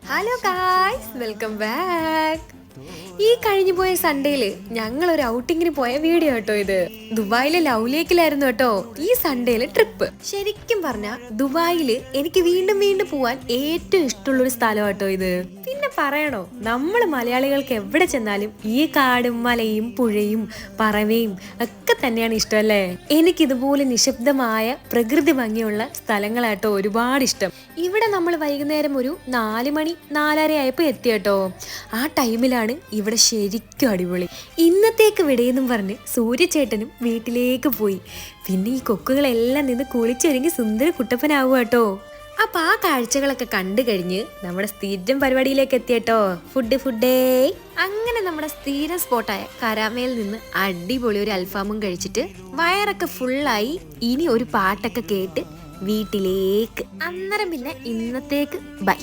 Hello guys, welcome back. ഈ കഴിഞ്ഞു പോയ സൺഡേയില് ഞങ്ങൾ ഒരു ഔട്ടിങ്ങിന് പോയ വീഡിയോ കേട്ടോ ഇത്. ദുബായിലെ ലവ് ലേക്കിലായിരുന്നു കേട്ടോ ഈ സൺഡേയില് ട്രിപ്പ്. ശരിക്കും പറഞ്ഞ ദുബായില് എനിക്ക് വീണ്ടും വീണ്ടും പോവാൻ ഏറ്റവും ഇഷ്ടമുള്ളൊരു സ്ഥലം കേട്ടോ ഇത്. പിന്നെ പറയണോ, നമ്മൾ മലയാളികൾക്ക് എവിടെ ചെന്നാലും ഈ കാടും മലയും പുഴയും പറവയും ഒക്കെ തന്നെയാണ് ഇഷ്ടമല്ലേ. എനിക്കിതുപോലെ നിശബ്ദമായ പ്രകൃതി ഭംഗിയുള്ള സ്ഥലങ്ങളാട്ടോ ഒരുപാട് ഇഷ്ടം. ഇവിടെ നമ്മൾ വൈകുന്നേരം ഒരു 4 മണി 4:30 ആയപ്പോൾ എത്തി കേട്ടോ. ആ ടൈമിലാണ് ഇവിടെ ശരിക്കും അടിപൊളി. ഇന്നത്തേക്ക് വിടയെന്നും പറഞ്ഞ് സൂര്യചേട്ടനും വീട്ടിലേക്ക് പോയി. പിന്നെ ഈ കൊക്കുകളെല്ലാം നിന്ന് കുളിച്ചൊരുങ്ങി സുന്ദര കുട്ടപ്പനാവുക കേട്ടോ. അപ്പൊ ആ കാഴ്ചകളൊക്കെ കണ്ടു കഴിഞ്ഞ് നമ്മുടെ സ്ഥിരം പരിപാടിയിലേക്ക് എത്തിയട്ടോ. ഫുഡേ അങ്ങനെ നമ്മുടെ സ്ഥിരം സ്പോട്ടായ കരാമയിൽ നിന്ന് അടിപൊളി ഒരു അൽഫാമും കഴിച്ചിട്ട് വയറൊക്കെ ഫുള്ളായി. ഇനി ഒരു പാട്ടൊക്കെ കേട്ട് വീട്ടിലേക്ക്. അന്നേരം പിന്നെ ഇന്നത്തേക്ക് ബൈ.